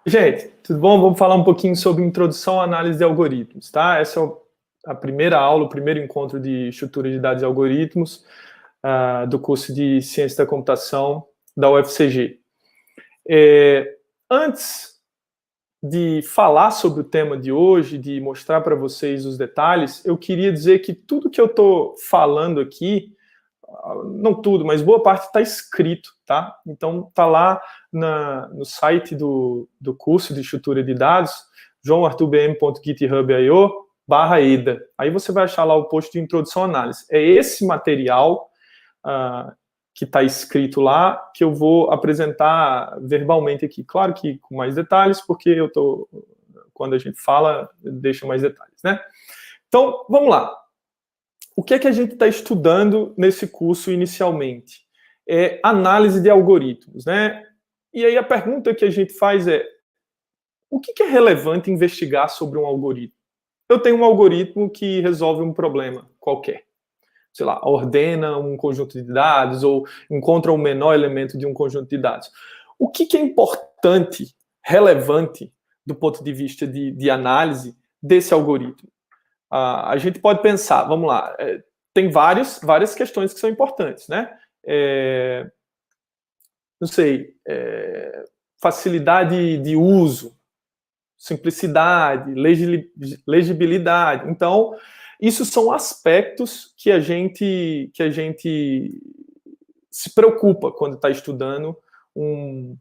Gente, tudo bom? Vamos falar um pouquinho sobre introdução à análise de algoritmos, tá? Essa é a primeira aula, o primeiro encontro de estrutura de dados e algoritmos do curso de Ciência da Computação da UFCG. Antes de falar sobre o tema de hoje, de mostrar para vocês os detalhes, eu queria dizer que tudo que eu estou falando aqui, não tudo, mas boa parte está escrito, tá? Então está lá no site do curso de estrutura de dados, joaarturbm.github.io/eda. Aí você vai achar lá o post de introdução à análise. É esse material que está escrito lá que eu vou apresentar verbalmente aqui. Claro que com mais detalhes, porque quando a gente fala, deixa mais detalhes, né? Então, vamos lá. O que é que a gente está estudando nesse curso inicialmente? É análise de algoritmos, né? E aí a pergunta que a gente faz é: o que é relevante investigar sobre um algoritmo? Eu tenho um algoritmo que resolve um problema qualquer. Sei lá, ordena um conjunto de dados ou encontra o menor elemento de um conjunto de dados. O que é importante, relevante, do ponto de vista de análise desse algoritmo? A gente pode pensar, vamos lá, tem várias questões que são importantes, né? Não sei, facilidade de uso, simplicidade, legibilidade. Então, isso são aspectos que a gente se preocupa quando está estudando um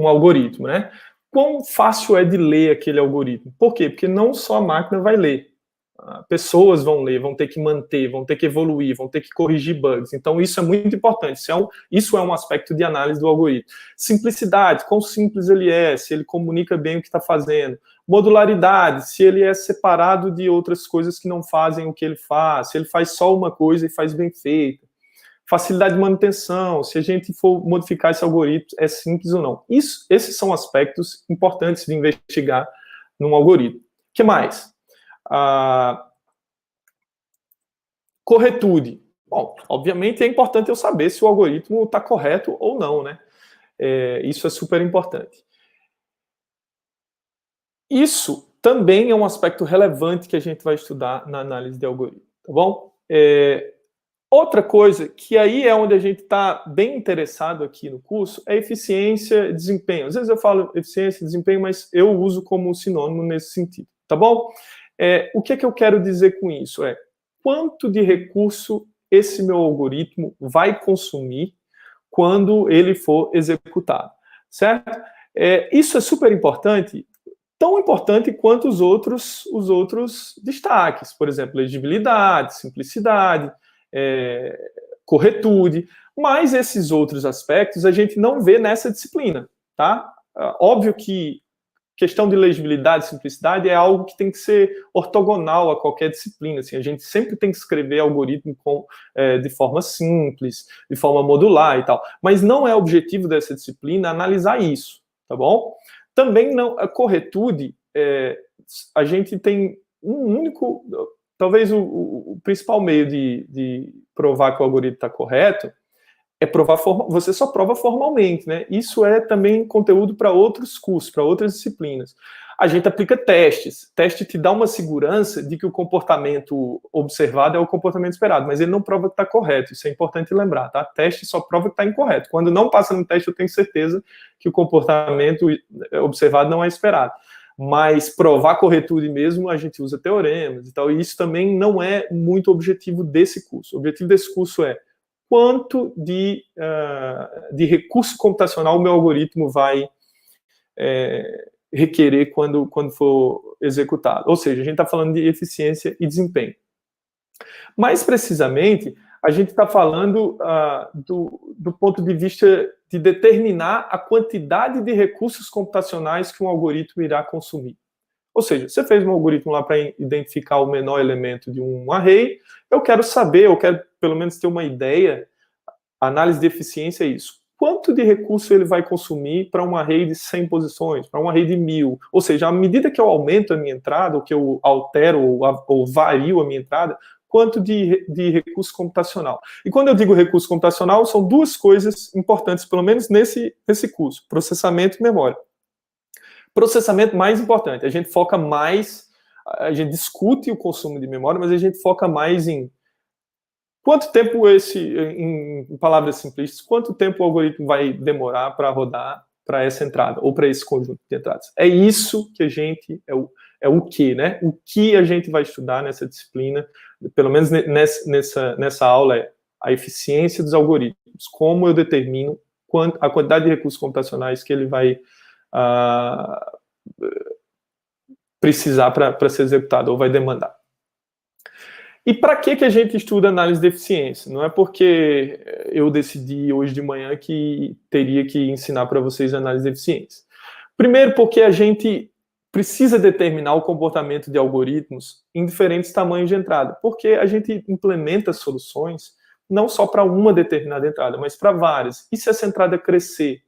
algoritmo, né? Quão fácil é de ler aquele algoritmo? Por quê? Porque não só a máquina vai ler. Pessoas vão ler, vão ter que manter, vão ter que evoluir, vão ter que corrigir bugs. Então, isso é muito importante. Isso é um aspecto de análise do algoritmo. Simplicidade, quão simples ele é, se ele comunica bem o que está fazendo. Modularidade, se ele é separado de outras coisas que não fazem o que ele faz, se ele faz só uma coisa e faz bem feita. Facilidade de manutenção, se a gente for modificar esse algoritmo, é simples ou não. Esses são aspectos importantes de investigar num algoritmo. O que mais? Corretude. Bom, obviamente é importante eu saber se o algoritmo está correto ou não, né? Isso é super importante. Isso também é um aspecto relevante que a gente vai estudar na análise de algoritmo, tá bom? Outra coisa, que aí é onde a gente está bem interessado aqui no curso, é eficiência e desempenho. Às vezes eu falo eficiência e desempenho, mas eu uso como sinônimo nesse sentido, tá bom? O que é que eu quero dizer com isso? Quanto de recurso esse meu algoritmo vai consumir quando ele for executado, certo? Isso é super importante, tão importante quanto os outros destaques, por exemplo, legibilidade, simplicidade, corretude, mas esses outros aspectos a gente não vê nessa disciplina, tá? Óbvio que questão de legibilidade e simplicidade é algo que tem que ser ortogonal a qualquer disciplina. Assim, a gente sempre tem que escrever algoritmo de forma simples, de forma modular e tal. Mas não é objetivo dessa disciplina analisar isso, tá bom? Também não, a corretude, a gente tem um único, talvez o principal meio de provar que o algoritmo está correto é provar você só prova formalmente, né? Isso é também conteúdo para outros cursos, para outras disciplinas. A gente aplica testes. Teste te dá uma segurança de que o comportamento observado é o comportamento esperado, mas ele não prova que está correto. Isso é importante lembrar, tá? Teste só prova que está incorreto. Quando não passa no teste, eu tenho certeza que o comportamento observado não é esperado. Mas provar corretude mesmo, a gente usa teoremas e tal. E isso também não é muito objetivo desse curso. O objetivo desse curso é quanto de recurso computacional o meu algoritmo vai requerer quando for executado. Ou seja, a gente está falando de eficiência e desempenho. Mais precisamente, a gente está falando do ponto de vista de determinar a quantidade de recursos computacionais que um algoritmo irá consumir. Ou seja, você fez um algoritmo lá para identificar o menor elemento de um array, eu quero pelo menos ter uma ideia, análise de eficiência é isso. Quanto de recurso ele vai consumir para um array de 100 posições, para um array de 1000? Ou seja, à medida que eu aumento a minha entrada, ou que eu altero ou vario a minha entrada, quanto de recurso computacional. E quando eu digo recurso computacional, são duas coisas importantes, pelo menos nesse curso, processamento e memória. Processamento mais importante. A gente foca mais, a gente discute o consumo de memória, mas a gente foca mais em quanto tempo em palavras simplistas, quanto tempo o algoritmo vai demorar para rodar para essa entrada, ou para esse conjunto de entradas. É isso que a gente, é o que, né? O que a gente vai estudar nessa disciplina, pelo menos nessa aula, é a eficiência dos algoritmos, como eu determino a quantidade de recursos computacionais que ele vai precisar para ser executado, ou vai demandar. E para que a gente estuda análise de eficiência? Não é porque eu decidi hoje de manhã que teria que ensinar para vocês análise de eficiência. Primeiro, porque a gente precisa determinar o comportamento de algoritmos em diferentes tamanhos de entrada, porque a gente implementa soluções não só para uma determinada entrada, mas para várias. E se essa entrada crescer?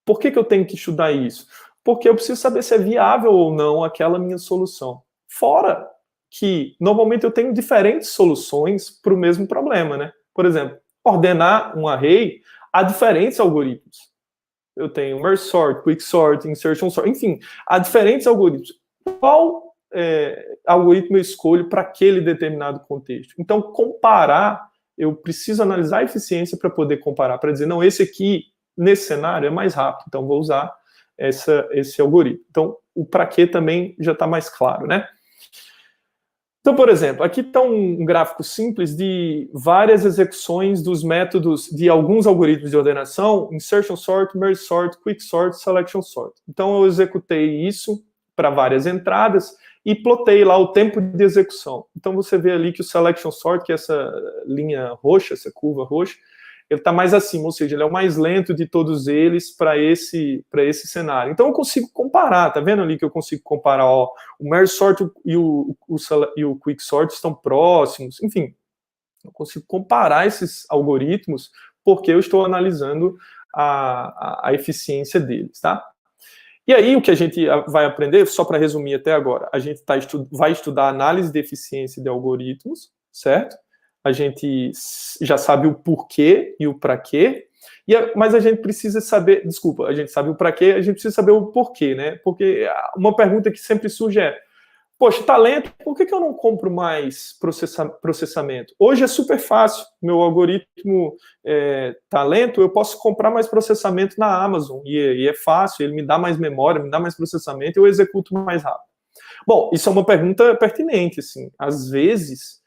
Por que eu tenho que estudar isso? Porque eu preciso saber se é viável ou não aquela minha solução. Fora que, normalmente, eu tenho diferentes soluções para o mesmo problema, né? Por exemplo, ordenar um array há diferentes algoritmos. Eu tenho merge sort, quick sort, insertion sort, enfim, há diferentes algoritmos. Qual algoritmo eu escolho para aquele determinado contexto? Então, comparar, eu preciso analisar a eficiência para poder comparar, para dizer, não, esse aqui, nesse cenário, é mais rápido, então vou usar esse algoritmo. Então, o para quê também já está mais claro, né? Então, por exemplo, aqui está um gráfico simples de várias execuções dos métodos de alguns algoritmos de ordenação, insertion sort, merge sort, quick sort, selection sort. Então, eu executei isso para várias entradas e plotei lá o tempo de execução. Então, você vê ali que o selection sort, que é essa linha roxa, essa curva roxa, ele está mais acima, ou seja, ele é o mais lento de todos eles para esse cenário. Então eu consigo comparar, tá vendo ali que eu consigo comparar, ó, o merge sort e o quick sort estão próximos, enfim, eu consigo comparar esses algoritmos porque eu estou analisando a eficiência deles, tá? E aí o que a gente vai aprender, só para resumir até agora, a gente vai estudar análise de eficiência de algoritmos, certo? A gente já sabe o porquê e o para quê, mas a gente precisa saber, a gente sabe o para quê, a gente precisa saber o porquê, né? Porque uma pergunta que sempre surge é, poxa, tá lento, por que eu não compro mais processamento? Hoje é super fácil, meu algoritmo tá lento, eu posso comprar mais processamento na Amazon, e é fácil, ele me dá mais memória, me dá mais processamento, eu executo mais rápido. Bom, isso é uma pergunta pertinente, assim, às vezes,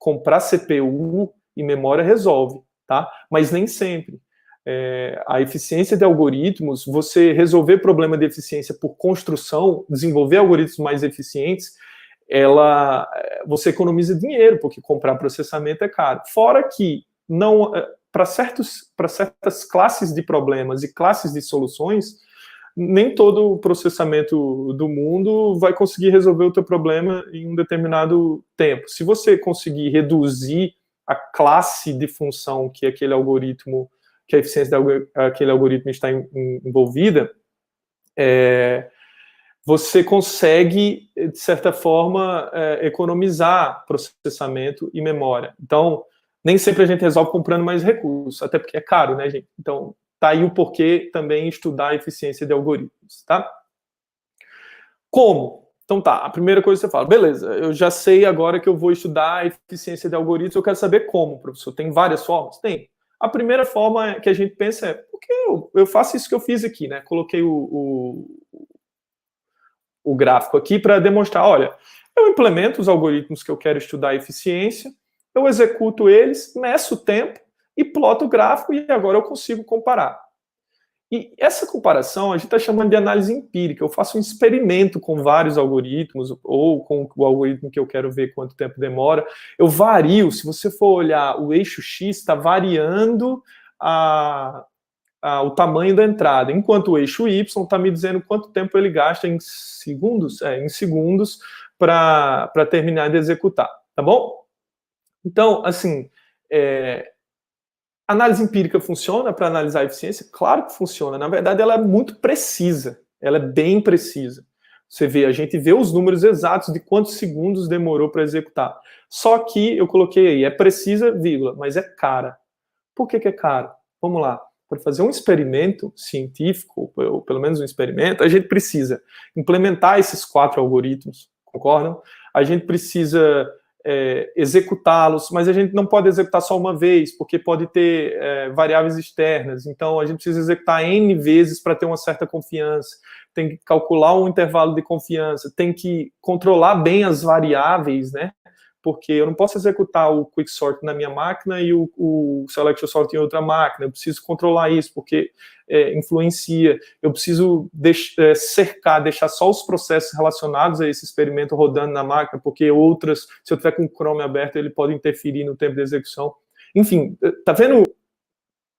comprar CPU e memória resolve, tá? Mas nem sempre. A eficiência de algoritmos, você resolver problema de eficiência por construção, desenvolver algoritmos mais eficientes, você economiza dinheiro, porque comprar processamento é caro. Fora que, para certas classes de problemas e classes de soluções, nem todo o processamento do mundo vai conseguir resolver o teu problema em um determinado tempo. Se você conseguir reduzir a classe de função que aquele algoritmo, que a eficiência daquele algoritmo está envolvida, você consegue, de certa forma, economizar processamento e memória. Então, nem sempre a gente resolve comprando mais recursos, até porque é caro, né, gente? Então, tá aí o porquê também estudar a eficiência de algoritmos, tá? Como? Então tá, a primeira coisa que você fala, beleza, eu já sei agora que eu vou estudar a eficiência de algoritmos, eu quero saber como, professor. Tem várias formas? Tem. A primeira forma que a gente pensa é, por que eu faço isso que eu fiz aqui, né? Coloquei o gráfico aqui para demonstrar, olha, eu implemento os algoritmos que eu quero estudar a eficiência, eu executo eles, meço o tempo, e ploto o gráfico e agora eu consigo comparar. E essa comparação a gente está chamando de análise empírica. Eu faço um experimento com vários algoritmos ou com o algoritmo que eu quero ver quanto tempo demora. Eu vario, se você for olhar o eixo X, está variando o tamanho da entrada, enquanto o eixo Y está me dizendo quanto tempo ele gasta em segundos, para terminar de executar, tá bom? Então, assim, análise empírica funciona para analisar a eficiência? Claro que funciona. Na verdade, ela é muito precisa. Ela é bem precisa. Você vê, a gente vê os números exatos de quantos segundos demorou para executar. Só que eu coloquei aí, é precisa, vírgula, mas é cara. Por que é cara? Vamos lá. para fazer um experimento científico, ou pelo menos um experimento, a gente precisa implementar esses 4 algoritmos, concordam? A gente precisa executá-los, mas a gente não pode executar só uma vez, porque pode ter variáveis externas. Então, a gente precisa executar N vezes para ter uma certa confiança. Tem que calcular um intervalo de confiança, tem que controlar bem as variáveis, né? Porque eu não posso executar o quicksort na minha máquina e o selection sort em outra máquina. Eu preciso controlar isso, porque influencia. Eu preciso deixar só os processos relacionados a esse experimento rodando na máquina, porque outras, se eu tiver com o Chrome aberto, ele pode interferir no tempo de execução. Enfim, tá vendo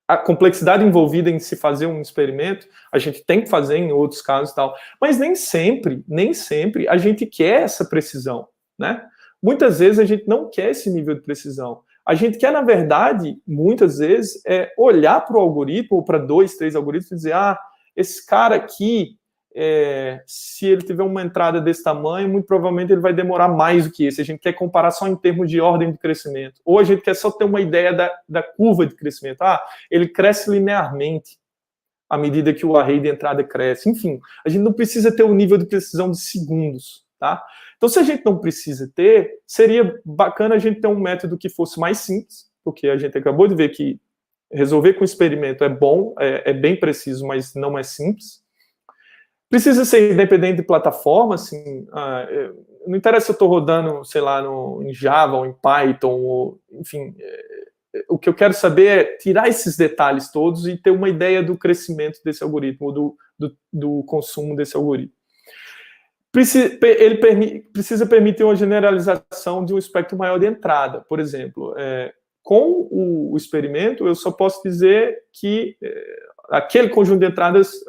a complexidade envolvida em se fazer um experimento? A gente tem que fazer em outros casos e tal, mas nem sempre a gente quer essa precisão, né? Muitas vezes a gente não quer esse nível de precisão. A gente quer, na verdade, muitas vezes, olhar para o algoritmo, ou para 2, 3 algoritmos, e dizer, esse cara aqui, se ele tiver uma entrada desse tamanho, muito provavelmente ele vai demorar mais do que esse. A gente quer comparar só em termos de ordem de crescimento. Ou a gente quer só ter uma ideia da curva de crescimento. Ele cresce linearmente à medida que o array de entrada cresce. Enfim, a gente não precisa ter um nível de precisão de segundos, tá? Então, se a gente não precisa ter, seria bacana a gente ter um método que fosse mais simples, porque a gente acabou de ver que resolver com experimento é bom, é bem preciso, mas não é simples. Precisa ser independente de plataforma, assim, não interessa se eu estou rodando, sei lá, em Java ou em Python, ou, enfim, o que eu quero saber é tirar esses detalhes todos e ter uma ideia do crescimento desse algoritmo, do consumo desse algoritmo. Ele precisa permitir uma generalização de um espectro maior de entrada. Por exemplo, com o experimento, eu só posso dizer que aquele conjunto de entradas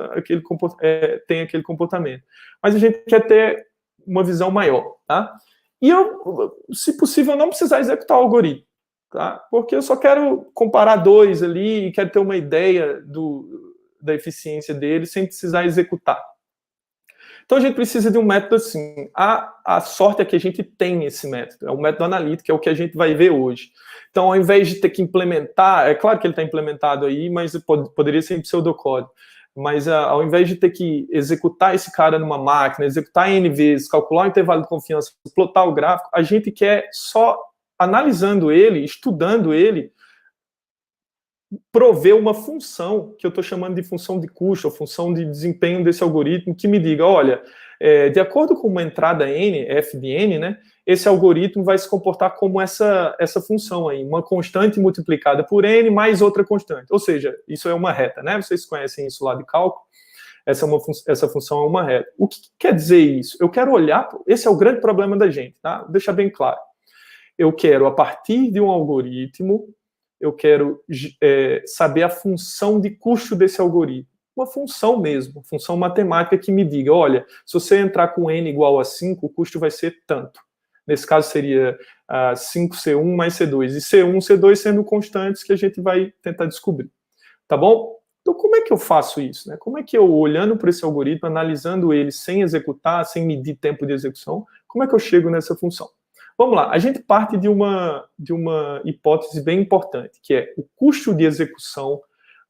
tem aquele comportamento. Mas a gente quer ter uma visão maior, tá? E eu, se possível, não precisar executar o algoritmo, tá? Porque eu só quero comparar 2 ali e quero ter uma ideia da eficiência dele sem precisar executar. Então, a gente precisa de um método assim. A sorte é que a gente tem esse método. É um método analítico, é o que a gente vai ver hoje. Então, ao invés de ter que implementar, é claro que ele está implementado aí, mas poderia ser em pseudocódigo. Mas ao invés de ter que executar esse cara numa máquina, executar N vezes, calcular o intervalo de confiança, plotar o gráfico, a gente quer só, analisando ele, estudando ele, prover uma função, que eu estou chamando de função de custo, ou função de desempenho desse algoritmo, que me diga, olha, de acordo com uma entrada n, f de n, né, esse algoritmo vai se comportar como essa função aí, uma constante multiplicada por n mais outra constante. Ou seja, isso é uma reta, né? Vocês conhecem isso lá de cálculo. Essa função é uma reta. O que quer dizer isso? Eu quero olhar, esse é o grande problema da gente, tá? Vou deixar bem claro. Eu quero, a partir de um algoritmo, eu quero saber a função de custo desse algoritmo. Uma função mesmo, uma função matemática que me diga, olha, se você entrar com n igual a 5, o custo vai ser tanto. Nesse caso seria 5C1 mais C2. E C1, C2 sendo constantes que a gente vai tentar descobrir. Tá bom? Então, como é que eu faço isso, né? Como é que eu, olhando para esse algoritmo, analisando ele sem executar, sem medir tempo de execução, como é que eu chego nessa função? Vamos lá, a gente parte de uma hipótese bem importante, que é o custo de execução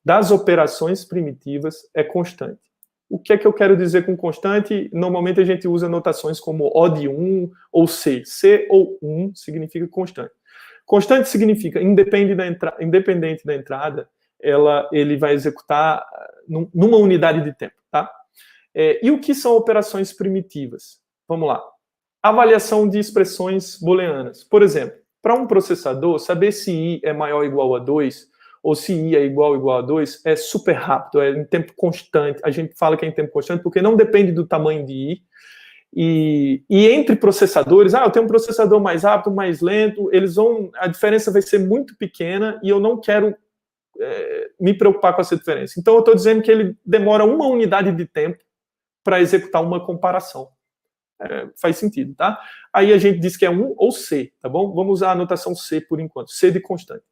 das operações primitivas é constante. O que é que eu quero dizer com constante? Normalmente a gente usa notações como O de 1 ou C. C ou 1 significa constante. Constante significa, independente da entrada, ele vai executar numa unidade de tempo, tá? E o que são operações primitivas? Vamos lá. Avaliação de expressões booleanas. Por exemplo, para um processador, saber se I é maior ou igual a 2, ou se I é igual a 2, é super rápido, é em tempo constante. A gente fala que é em tempo constante porque não depende do tamanho de I. E entre processadores, eu tenho um processador mais rápido, mais lento, a diferença vai ser muito pequena e eu não quero me preocupar com essa diferença. Então, eu estou dizendo que ele demora uma unidade de tempo para executar uma comparação. Faz sentido, tá? Aí a gente diz que é 1 ou C, tá bom? Vamos usar a notação C por enquanto, C de constante.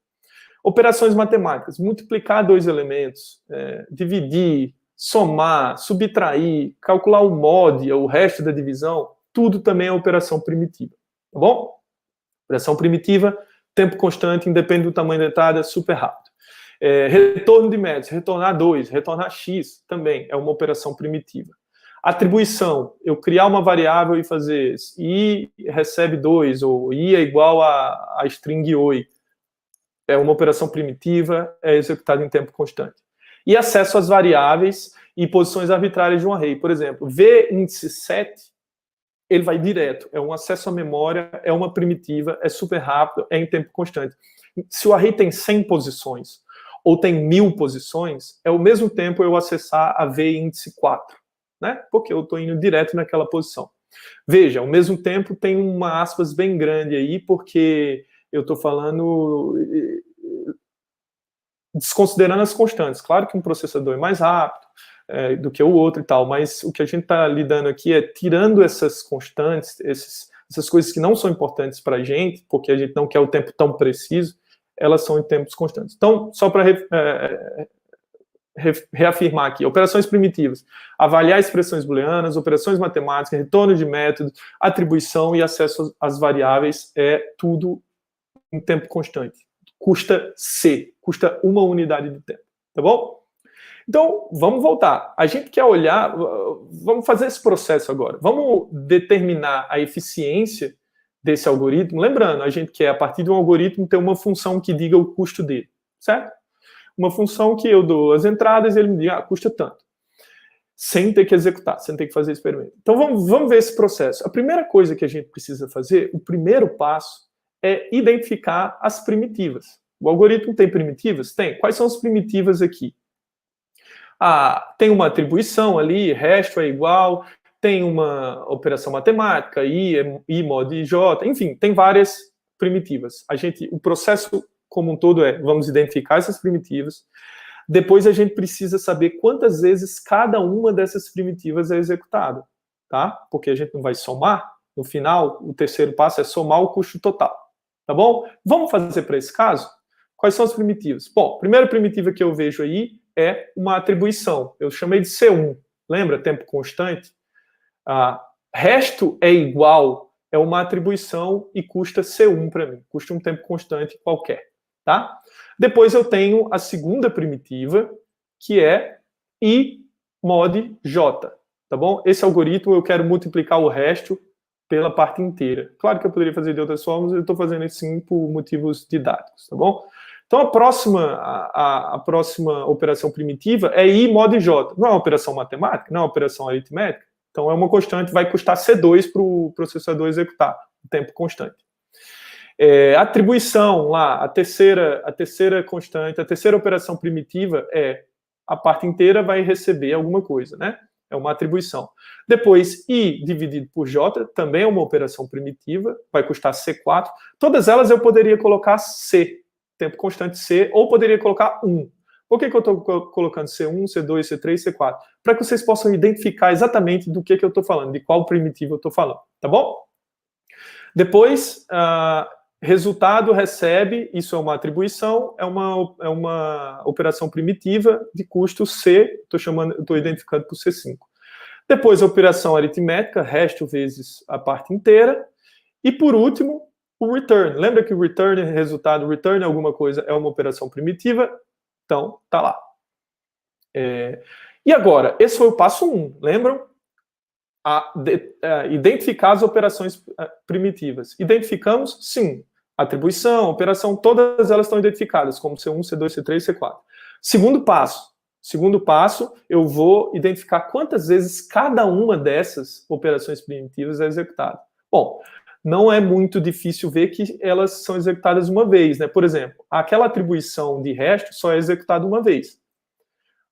Operações matemáticas, multiplicar 2 elementos, dividir, somar, subtrair, calcular o mod, o resto da divisão, tudo também é operação primitiva, tá bom? Operação primitiva, tempo constante, independe do tamanho da entrada, super rápido. Retorno de métodos, retornar 2, retornar x, também é uma operação primitiva. Atribuição, eu criar uma variável e fazer i recebe 2, ou i é igual a string oi. É uma operação primitiva, é executada em tempo constante. E acesso às variáveis e posições arbitrárias de um array. Por exemplo, v índice 7, ele vai direto. É um acesso à memória, é uma primitiva, é super rápido, é em tempo constante. Se o array tem 100 posições ou tem 1000 posições, é ao mesmo tempo eu acessar a v índice 4, né? Porque eu estou indo direto naquela posição. Veja, ao mesmo tempo tem uma aspas bem grande aí, porque eu estou falando desconsiderando as constantes. Claro que um processador é mais rápido do que o outro e tal, mas o que a gente está lidando aqui é tirando essas constantes, essas coisas que não são importantes para a gente, porque a gente não quer o tempo tão preciso, elas são em tempos constantes. Então, só para reafirmar aqui, operações primitivas, avaliar expressões booleanas, operações matemáticas, retorno de métodos, atribuição e acesso às variáveis, é tudo em tempo constante. Custa C, custa uma unidade de tempo, tá bom? Então, vamos voltar. A gente quer olhar, vamos fazer esse processo agora. Vamos determinar a eficiência desse algoritmo. Lembrando, a gente quer, a partir de um algoritmo, ter uma função que diga o custo dele, certo? Uma função que eu dou as entradas e ele me diz, custa tanto. Sem ter que executar, sem ter que fazer experimento. Então, vamos ver esse processo. A primeira coisa que a gente precisa fazer, o primeiro passo, é identificar as primitivas. O algoritmo tem primitivas? Tem. Quais são as primitivas aqui? Tem uma atribuição ali, resto é igual, tem uma operação matemática, i mod j, enfim, tem várias primitivas. O processo como um todo vamos identificar essas primitivas, depois a gente precisa saber quantas vezes cada uma dessas primitivas é executada, tá? Porque a gente não vai somar, no final, o terceiro passo é somar o custo total, tá bom? Vamos fazer para esse caso? Quais são as primitivas? Bom, a primeira primitiva que eu vejo aí é uma atribuição. Eu chamei de C1. Lembra? Tempo constante. Resto é igual, é uma atribuição e custa C1 para mim. Custa um tempo constante qualquer. Tá? Depois eu tenho a segunda primitiva, que é i mod j. Tá bom? Esse algoritmo eu quero multiplicar o resto pela parte inteira. Claro que eu poderia fazer de outras formas, eu estou fazendo assim por motivos didáticos. Tá bom? Então, a próxima operação primitiva é i mod j. Não é uma operação matemática, não é uma operação aritmética. Então, é uma constante, vai custar C2 para o processador executar, o tempo constante. Atribuição, lá, a terceira constante, a terceira operação primitiva a parte inteira vai receber alguma coisa, né? É uma atribuição. Depois, i dividido por j, também é uma operação primitiva, vai custar C4. Todas elas eu poderia colocar C, tempo constante C, ou poderia colocar 1. Por que eu estou colocando C1, C2, C3, C4? Para que vocês possam identificar exatamente do que eu estou falando, de qual primitivo eu estou falando, tá bom? Depois, resultado recebe, isso é uma atribuição, é uma operação primitiva de custo C, estou identificando por C5. Depois, a operação aritmética, resto vezes a parte inteira. E, por último, o return. Lembra que o return é resultado, return é alguma coisa, é uma operação primitiva? Então, tá lá. E agora, esse foi o passo 1, lembram? Identificar as operações primitivas. Identificamos? Sim. Atribuição, operação, todas elas estão identificadas, como C1, C2, C3, C4. Segundo passo, eu vou identificar quantas vezes cada uma dessas operações primitivas é executada. Bom, não é muito difícil ver que elas são executadas uma vez, né? Por exemplo, aquela atribuição de resto só é executada uma vez.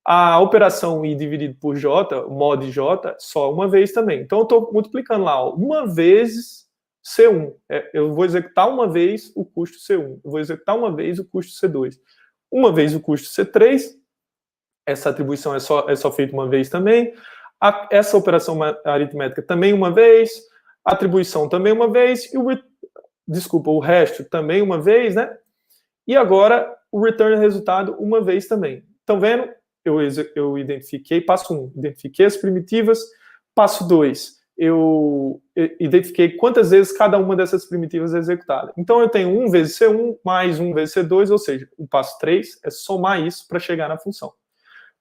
A operação i dividido por j, mod j, só uma vez também. Então, eu estou multiplicando lá, uma vezes C1. Eu vou executar uma vez o custo C1. Eu vou executar uma vez o custo C2. Uma vez o custo C3. Essa atribuição é só feita uma vez também. Essa operação aritmética também uma vez. Atribuição também uma vez. E o resto também uma vez, né? E agora, o return resultado uma vez também. Estão vendo? Eu identifiquei, passo 1, identifiquei as primitivas. Passo 2, eu identifiquei quantas vezes cada uma dessas primitivas é executada. Então, eu tenho 1 vezes C1 mais 1 vezes C2, ou seja, o passo 3 é somar isso para chegar na função.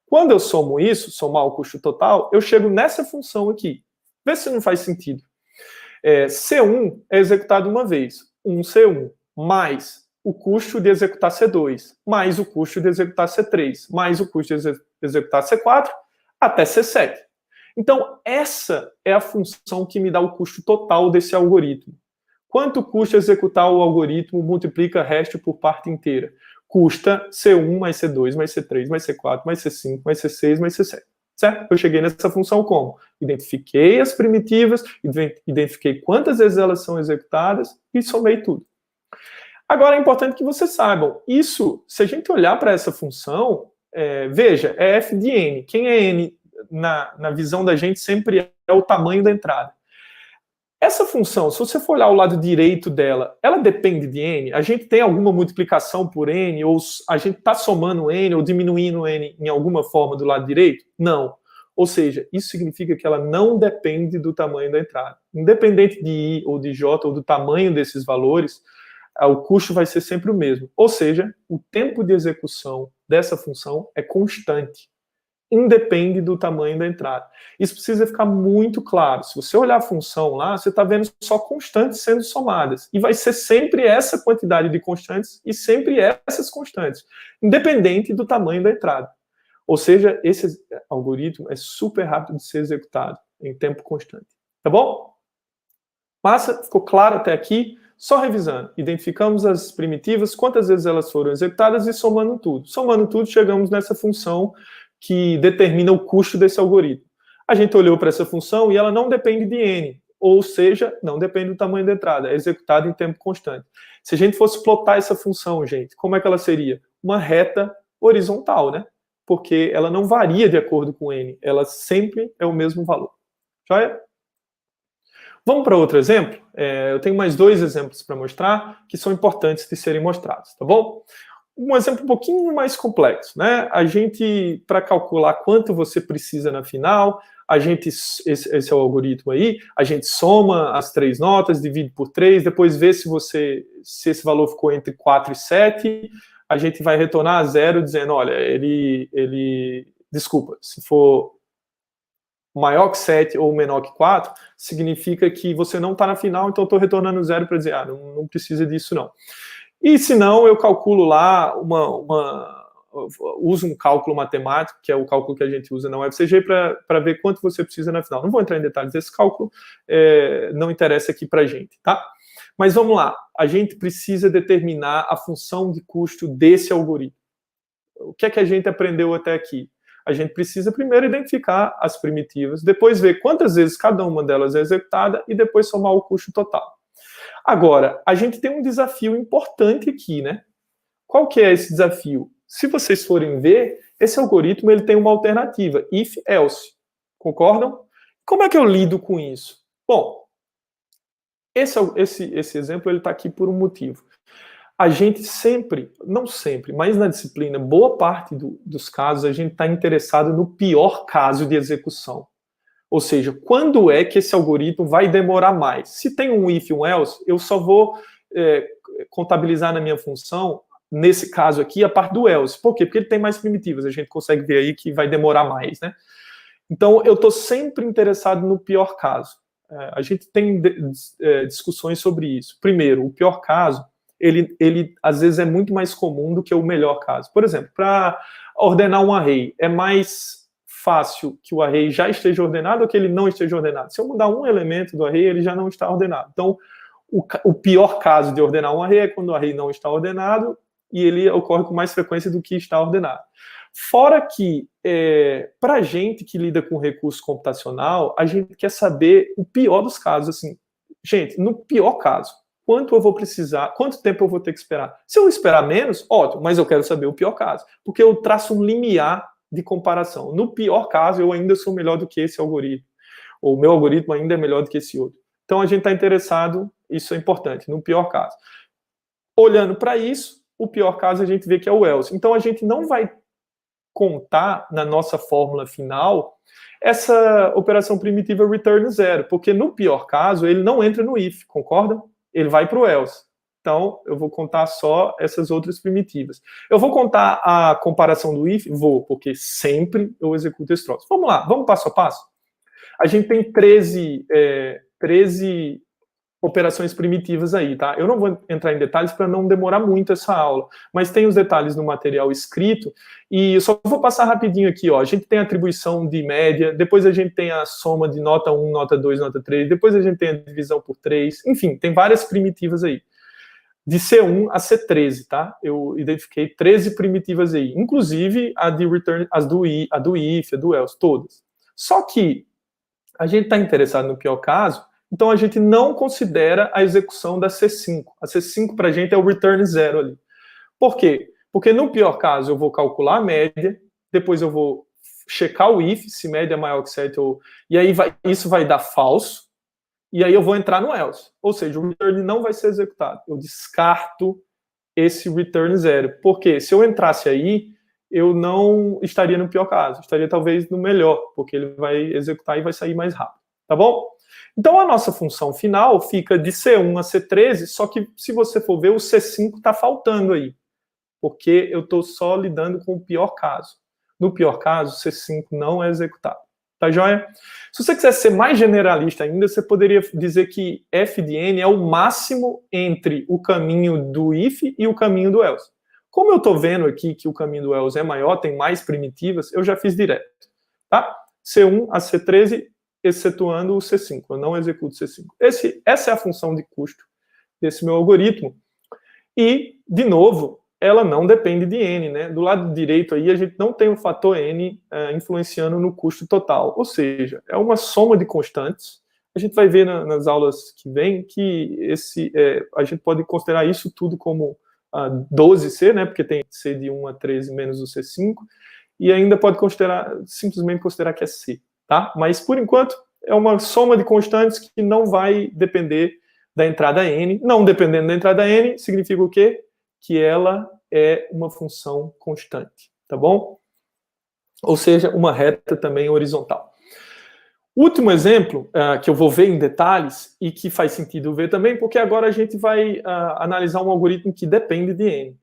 Quando eu somo isso, somar o custo total, eu chego nessa função aqui. Vê se não faz sentido. C1 é executado uma vez, 1C1, mais o custo de executar C2, mais o custo de executar C3, mais o custo de executar C4, até C7. Então, essa é a função que me dá o custo total desse algoritmo. Quanto custa executar o algoritmo, multiplica resto por parte inteira? Custa C1 mais C2 mais C3 mais C4 mais C5 mais C6 mais C7. Certo? Eu cheguei nessa função como? Identifiquei as primitivas, identifiquei quantas vezes elas são executadas e somei tudo. Agora é importante que vocês saibam, isso, se a gente olhar para essa função, veja, é f de n. Quem é n na visão da gente sempre é o tamanho da entrada. Essa função, se você for olhar o lado direito dela, ela depende de n? A gente tem alguma multiplicação por n, ou a gente está somando n ou diminuindo n em alguma forma do lado direito? Não. Ou seja, isso significa que ela não depende do tamanho da entrada. Independente de i ou de j ou do tamanho desses valores, o custo vai ser sempre o mesmo. Ou seja, o tempo de execução dessa função é constante. Independe do tamanho da entrada. Isso precisa ficar muito claro. Se você olhar a função lá, você está vendo só constantes sendo somadas. E vai ser sempre essa quantidade de constantes e sempre essas constantes, independente do tamanho da entrada. Ou seja, esse algoritmo é super rápido de ser executado em tempo constante. Tá bom? Massa? Ficou claro até aqui? Só revisando. Identificamos as primitivas, quantas vezes elas foram executadas e somando tudo. Somando tudo, chegamos nessa função que determina o custo desse algoritmo. A gente olhou para essa função e ela não depende de n, ou seja, não depende do tamanho da entrada, é executada em tempo constante. Se a gente fosse plotar essa função, gente, como é que ela seria? Uma reta horizontal, né? Porque ela não varia de acordo com n, ela sempre é o mesmo valor. Joia? Vamos para outro exemplo? Eu tenho mais 2 exemplos para mostrar que são importantes de serem mostrados, tá bom? Um exemplo um pouquinho mais complexo, né? A gente, para calcular quanto você precisa na final, esse é o algoritmo aí, a gente soma as 3 notas, divide por 3, depois vê se esse valor ficou entre 4 e 7, a gente vai retornar a 0 dizendo, olha, desculpa, se for maior que 7 ou menor que 4, significa que você não está na final, então eu estou retornando 0 para dizer, não precisa disso não. E se não, eu calculo lá, uso um cálculo matemático, que é o cálculo que a gente usa na UFCG, para ver quanto você precisa na final. Não vou entrar em detalhes desse cálculo, não interessa aqui para a gente, tá? Mas vamos lá, a gente precisa determinar a função de custo desse algoritmo. O que é que a gente aprendeu até aqui? A gente precisa primeiro identificar as primitivas, depois ver quantas vezes cada uma delas é executada e depois somar o custo total. Agora, a gente tem um desafio importante aqui, né? Qual que é esse desafio? Se vocês forem ver, esse algoritmo ele tem uma alternativa, if, else. Concordam? Como é que eu lido com isso? Bom, esse exemplo ele está aqui por um motivo. A gente sempre, não sempre, mas na disciplina, boa parte dos casos, a gente está interessado no pior caso de execução. Ou seja, quando é que esse algoritmo vai demorar mais? Se tem um if e um else, eu só vou contabilizar na minha função, nesse caso aqui, a parte do else. Por quê? Porque ele tem mais primitivas. A gente consegue ver aí que vai demorar mais, né? Então, eu estou sempre interessado no pior caso. A gente tem discussões sobre isso. Primeiro, o pior caso, ele às vezes é muito mais comum do que o melhor caso. Por exemplo, para ordenar um array, é mais fácil que o array já esteja ordenado ou que ele não esteja ordenado. Se eu mudar um elemento do array, ele já não está ordenado. Então, o pior caso de ordenar um array é quando o array não está ordenado e ele ocorre com mais frequência do que está ordenado. Fora que, para a gente que lida com recurso computacional, a gente quer saber o pior dos casos. Assim, gente, no pior caso, quanto eu vou precisar, quanto tempo eu vou ter que esperar? Se eu esperar menos, ótimo, mas eu quero saber o pior caso, porque eu traço um limiar de comparação. No pior caso, eu ainda sou melhor do que esse algoritmo, ou o meu algoritmo ainda é melhor do que esse outro. Então, a gente está interessado, isso é importante, no pior caso. Olhando para isso, o pior caso a gente vê que é o else. Então, a gente não vai contar na nossa fórmula final essa operação primitiva return 0, porque no pior caso ele não entra no if, concorda? Ele vai para o else. Então, eu vou contar só essas outras primitivas. Eu vou contar a comparação do if? Vou, porque sempre eu executo esse troço. Vamos lá, vamos passo a passo? A gente tem 13 operações primitivas aí, tá? Eu não vou entrar em detalhes para não demorar muito essa aula, mas tem os detalhes no material escrito, e eu só vou passar rapidinho aqui, ó. A gente tem a atribuição de média, depois a gente tem a soma de nota 1, nota 2, nota 3, depois a gente tem a divisão por 3, enfim, tem várias primitivas aí. De C1 a C13, tá? Eu identifiquei 13 primitivas aí, inclusive a de return, a do if, a do else, todas. Só que a gente está interessado no pior caso, então a gente não considera a execução da C5. A C5 para a gente é o return 0 ali. Por quê? Porque no pior caso eu vou calcular a média, depois eu vou checar o if, se média é maior que 7, e aí isso vai dar falso, e aí eu vou entrar no else. Ou seja, o return não vai ser executado. Eu descarto esse return 0. Porque se eu entrasse aí, eu não estaria no pior caso. Estaria talvez no melhor, porque ele vai executar e vai sair mais rápido. Tá bom? Então a nossa função final fica de C1 a C13, só que se você for ver, o C5 está faltando aí. Porque eu estou só lidando com o pior caso. No pior caso, o C5 não é executado. Tá joia? Se você quiser ser mais generalista ainda, você poderia dizer que f de n é o máximo entre o caminho do if e o caminho do else. Como eu estou vendo aqui que o caminho do else é maior, tem mais primitivas, eu já fiz direto. Tá? C1 a C13, excetuando o C5. Eu não executo C5. Essa é a função de custo desse meu algoritmo. E, de novo, ela não depende de n, né? Do lado direito aí, a gente não tem o fator n influenciando no custo total. Ou seja, é uma soma de constantes. A gente vai ver nas aulas que vem que a gente pode considerar isso tudo como 12C, né? Porque tem C de 1 a 13 menos o C5. E ainda pode simplesmente considerar que é C, tá? Mas, por enquanto, é uma soma de constantes que não vai depender da entrada n. Não dependendo da entrada n, significa o quê? Que ela é uma função constante, tá bom? Ou seja, uma reta também horizontal. Último exemplo que eu vou ver em detalhes e que faz sentido ver também, porque agora a gente vai analisar um algoritmo que depende de n.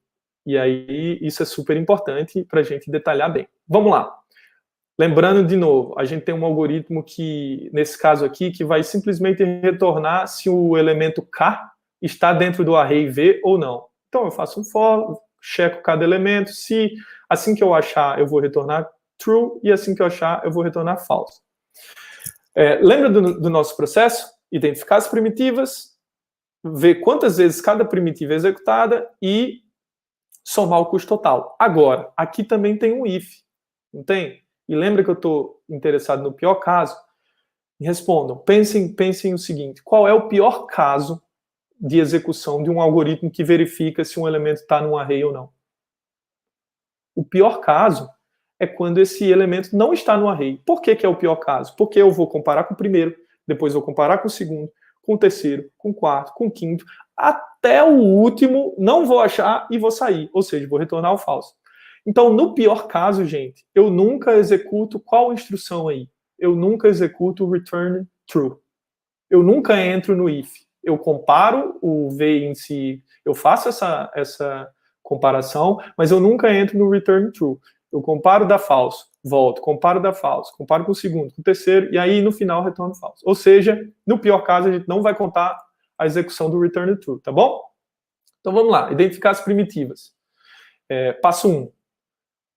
E aí isso é super importante para a gente detalhar bem. Vamos lá. Lembrando de novo, a gente tem um algoritmo que, nesse caso aqui, que vai simplesmente retornar se o elemento k está dentro do array v ou não. Então, eu faço um for, checo cada elemento. Se assim que eu achar, eu vou retornar true, e assim que eu achar, eu vou retornar false. Lembra do nosso processo? Identificar as primitivas, ver quantas vezes cada primitiva é executada e somar o custo total. Agora, aqui também tem um if, não tem? E lembra que eu estou interessado no pior caso? Respondam, pensem o seguinte, qual é o pior caso de execução de um algoritmo que verifica se um elemento está num array ou não? O pior caso é quando esse elemento não está no array. Por que é o pior caso? Porque eu vou comparar com o primeiro, depois vou comparar com o segundo, com o terceiro, com o quarto, com o quinto, até o último, não vou achar e vou sair. Ou seja, vou retornar o falso. Então, no pior caso, gente, eu nunca executo qual instrução aí? Eu nunca executo o return true. Eu nunca entro no if. Eu comparo o v em si, eu faço essa comparação, mas eu nunca entro no return true. Eu comparo da falso, volto, comparo da falso, comparo com o segundo, com o terceiro, e aí no final retorno falso. Ou seja, no pior caso, a gente não vai contar a execução do return true, tá bom? Então vamos lá, identificar as primitivas. Passo 1.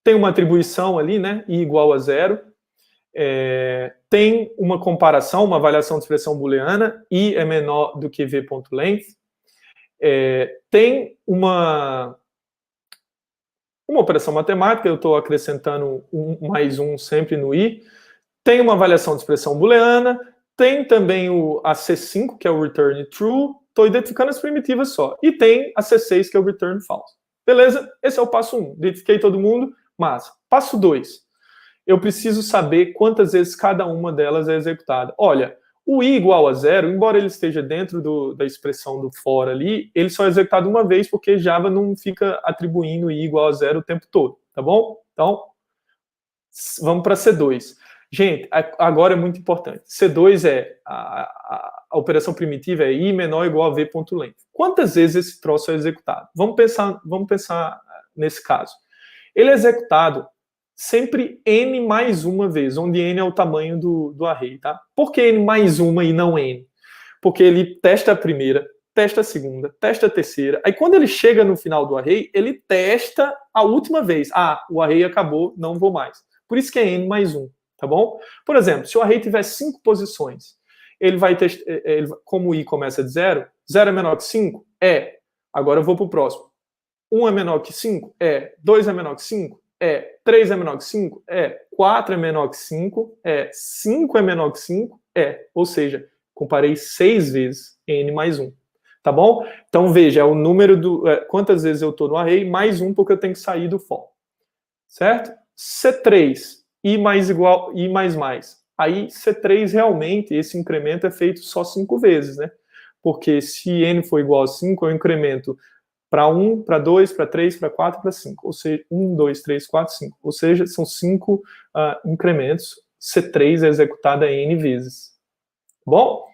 Tem uma atribuição ali, né? I igual a 0. Tem uma comparação, uma avaliação de expressão booleana, I é menor do que v.length. Tem uma operação matemática, eu estou acrescentando mais um sempre no I. Tem uma avaliação de expressão booleana. Tem também a C5, que é o return true. Estou identificando as primitivas só. E tem a C6, que é o return false. Beleza? Esse é o passo 1. Identifiquei todo mundo. Massa. Passo 2. Eu preciso saber quantas vezes cada uma delas é executada. Olha, o i igual a 0, embora ele esteja dentro da expressão do for ali, ele só é executado uma vez, porque Java não fica atribuindo i igual a 0 o tempo todo, tá bom? Então, Vamos para C2. Gente, agora é muito importante. C2 é a operação primitiva é I menor ou igual a V ponto length. Quantas vezes esse troço é executado? Vamos pensar nesse caso. Ele é executado sempre N mais uma vez, onde N é o tamanho do array, tá? Por que N mais uma e não N? Porque ele testa a primeira, testa a segunda, testa a terceira. Aí quando ele chega no final do array, ele testa a última vez. Ah, o array acabou, não vou mais. Por isso que é N mais 1, tá bom? Por exemplo, se o array tiver 5 posições, ele vai testar, como o I começa de 0, 0 é menor que 5? É. Agora eu vou para o próximo. 1 é menor que 5? É. 2 é menor que 5? É. 3 é menor que 5? É. 4 é menor que 5? É. 5 é menor que 5? É. Ou seja, comparei 6 vezes N mais 1. Tá bom? Então, veja, é o número do... quantas vezes eu estou no array, mais 1, porque eu tenho que sair do for. Certo? C3, I mais igual, I mais mais. Aí, C3, realmente, esse incremento é feito só 5 vezes, né? Porque se N for igual a 5, eu incremento para 1, para 2, para 3, para 4, para 5. Ou seja, 1, 2, 3, 4, 5. Ou seja, são 5 incrementos. C3 é executada N vezes. Bom?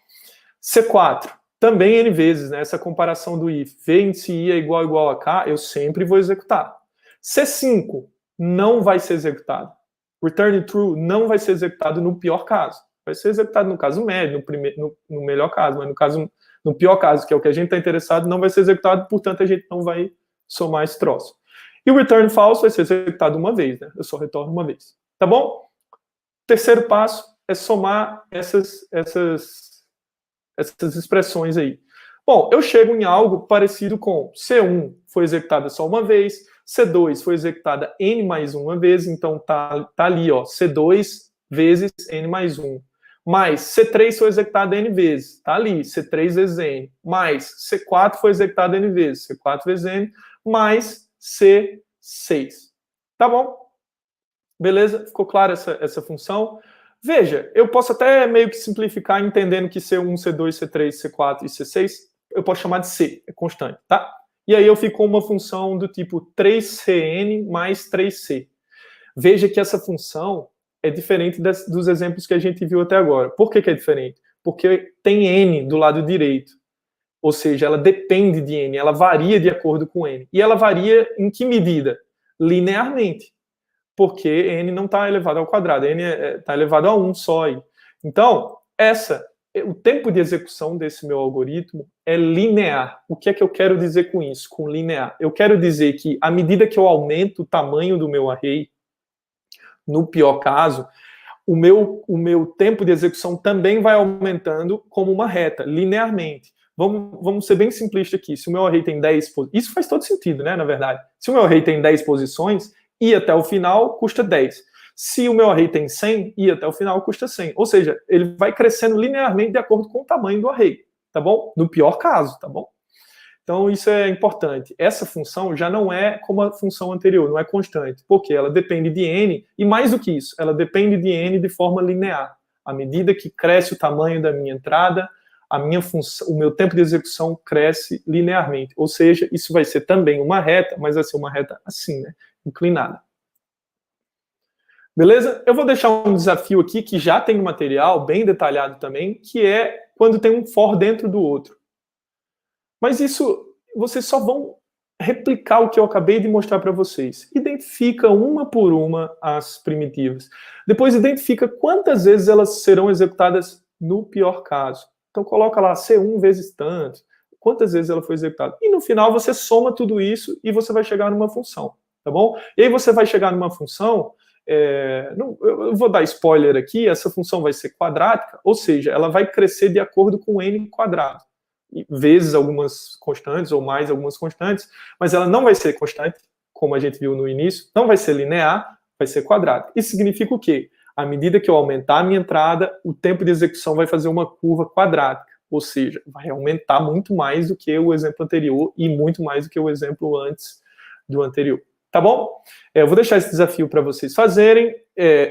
C4, também N vezes, né? Essa comparação do if. V índice I é igual a K, eu sempre vou executar. C5 não vai ser executado. Return true não vai ser executado no pior caso. Vai ser executado no caso médio, no melhor caso, mas no pior caso, que é o que a gente está interessado, não vai ser executado, portanto a gente não vai somar esse troço. E o return false vai ser executado uma vez, né? Eu só retorno uma vez. Tá bom? Terceiro passo é somar essas expressões aí. Bom, eu chego em algo parecido com C1 foi executada só uma vez, C2 foi executada N mais uma vez, então tá ali, ó, C2 vezes N mais 1. Mais C3 foi executada N vezes, tá ali, C3 vezes N. Mais C4 foi executada N vezes, C4 vezes N, mais C6. Tá bom? Beleza? Ficou clara essa função? Veja, eu posso até meio que simplificar entendendo que C1, C2, C3, C4 e C6, eu posso chamar de C, é constante, tá? E aí eu fico com uma função do tipo 3CN mais 3C. Veja que essa função é diferente dos exemplos que a gente viu até agora. Por que é diferente? Porque tem N do lado direito. Ou seja, ela depende de N, ela varia de acordo com N. E ela varia em que medida? Linearmente. Porque N não está elevado ao quadrado, N está elevado a 1 só. Aí. Então, o tempo de execução desse meu algoritmo é linear. O que é que eu quero dizer com isso, com linear? Eu quero dizer que, à medida que eu aumento o tamanho do meu array, no pior caso, o meu tempo de execução também vai aumentando como uma reta, linearmente. Vamos ser bem simplistas aqui. Se o meu array tem 10 posições, isso faz todo sentido, né, na verdade. Se o meu array tem 10 posições, ir até o final custa 10. Se o meu array tem 100, ir até o final custa 100. Ou seja, ele vai crescendo linearmente de acordo com o tamanho do array, tá bom? No pior caso, tá bom? Então, isso é importante. Essa função já não é como a função anterior, não é constante, porque ela depende de N, e mais do que isso, ela depende de N de forma linear. À medida que cresce o tamanho da minha entrada, o meu tempo de execução cresce linearmente. Ou seja, isso vai ser também uma reta, mas vai ser uma reta assim, né? Inclinada. Beleza? Eu vou deixar um desafio aqui que já tem um material bem detalhado também, que é quando tem um for dentro do outro. Mas isso, vocês só vão replicar o que eu acabei de mostrar para vocês. Identifica uma por uma as primitivas. Depois identifica quantas vezes elas serão executadas no pior caso. Então coloca lá C1 vezes tanto, quantas vezes ela foi executada. E no final você soma tudo isso e você vai chegar numa função, tá bom? E aí você vai chegar numa função, eu vou dar spoiler aqui, essa função vai ser quadrática, ou seja, ela vai crescer de acordo com n quadrado. Vezes algumas constantes ou mais algumas constantes, mas ela não vai ser constante, como a gente viu no início, não vai ser linear, vai ser quadrática. Isso significa o quê? À medida que eu aumentar a minha entrada, o tempo de execução vai fazer uma curva quadrática, ou seja, vai aumentar muito mais do que o exemplo anterior e muito mais do que o exemplo antes do anterior. Tá bom? Eu vou deixar esse desafio para vocês fazerem.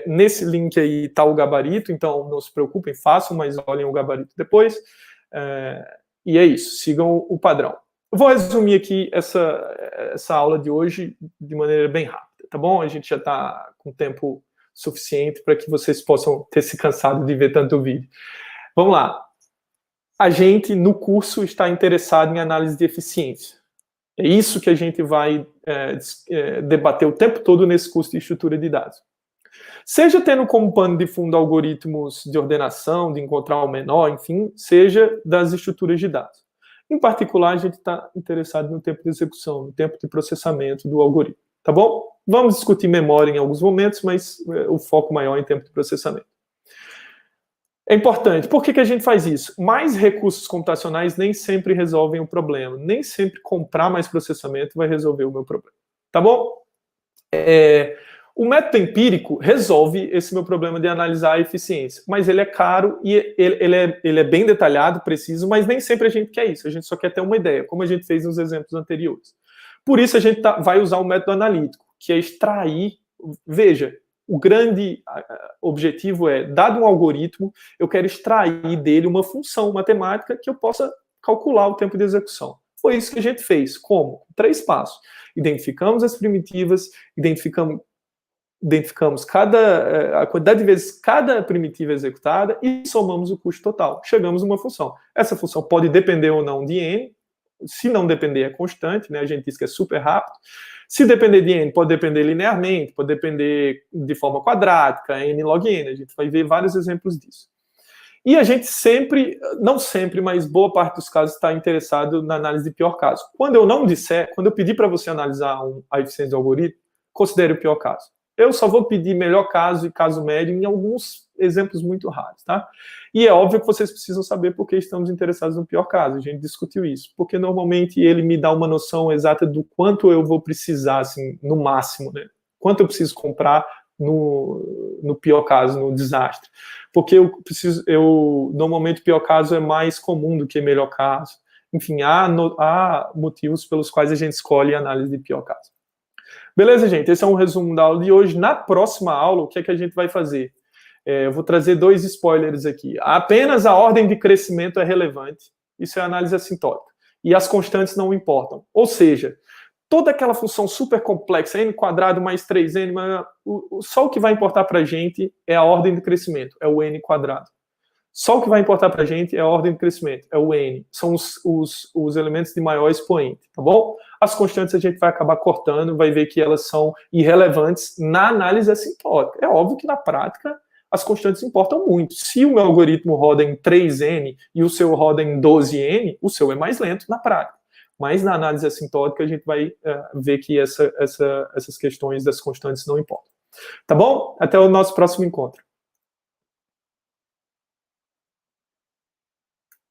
Nesse link aí está o gabarito, então não se preocupem, façam, mas olhem o gabarito depois. E é isso, sigam o padrão. Eu vou resumir aqui essa aula de hoje de maneira bem rápida, tá bom? A gente já está com tempo suficiente para que vocês possam ter se cansado de ver tanto vídeo. Vamos lá. A gente, no curso, está interessado em análise de eficiência. É isso que a gente vai debater o tempo todo nesse curso de estrutura de dados. Seja tendo como pano de fundo algoritmos de ordenação, de encontrar o menor, enfim, seja das estruturas de dados. Em particular, a gente está interessado no tempo de execução, no tempo de processamento do algoritmo. Tá bom? Vamos discutir memória em alguns momentos, mas o foco maior é em tempo de processamento. É importante. Por que a gente faz isso? Mais recursos computacionais nem sempre resolvem o problema. Nem sempre comprar mais processamento vai resolver o meu problema. Tá bom? O método empírico resolve esse meu problema de analisar a eficiência, mas ele é caro e ele é bem detalhado, preciso, mas nem sempre a gente quer isso. A gente só quer ter uma ideia, como a gente fez nos exemplos anteriores. Por isso a gente vai usar o método analítico, que é extrair. Veja, o grande objetivo é, dado um algoritmo, eu quero extrair dele uma função matemática que eu possa calcular o tempo de execução. Foi isso que a gente fez. Como? 3 passos. Identificamos as primitivas, identificamos a quantidade de vezes cada primitiva executada e somamos o custo total. Chegamos a uma função. Essa função pode depender ou não de n. Se não depender, é constante, né? A gente diz que é super rápido. Se depender de n, pode depender linearmente, pode depender de forma quadrática, n log n. A gente vai ver vários exemplos disso. E a gente sempre, não sempre, mas boa parte dos casos está interessado na análise de pior caso. Quando eu pedir para você analisar a eficiência do algoritmo, considere o pior caso. Eu só vou pedir melhor caso e caso médio em alguns exemplos muito raros, tá? E é óbvio que vocês precisam saber por que estamos interessados no pior caso. A gente discutiu isso. Porque normalmente ele me dá uma noção exata do quanto eu vou precisar, assim, no máximo, né? Quanto eu preciso comprar no pior caso, no desastre. Porque normalmente o pior caso é mais comum do que melhor caso. Enfim, há motivos pelos quais a gente escolhe a análise de pior caso. Beleza, gente? Esse é um resumo da aula de hoje. Na próxima aula, o que é que a gente vai fazer? Eu vou trazer 2 spoilers aqui. Apenas a ordem de crescimento é relevante. Isso é análise assintótica. E as constantes não importam. Ou seja, toda aquela função super complexa, n² mais 3n, só o que vai importar para a gente é a ordem de crescimento, é o n². Só o que vai importar para a gente é a ordem de crescimento, é o n. São os elementos de maior expoente, tá bom? As constantes a gente vai acabar cortando, vai ver que elas são irrelevantes na análise assintótica. É óbvio que na prática as constantes importam muito. Se o meu algoritmo roda em 3n e o seu roda em 12n, o seu é mais lento na prática. Mas na análise assintótica a gente vai ver que essas questões das constantes não importam. Tá bom? Até o nosso próximo encontro.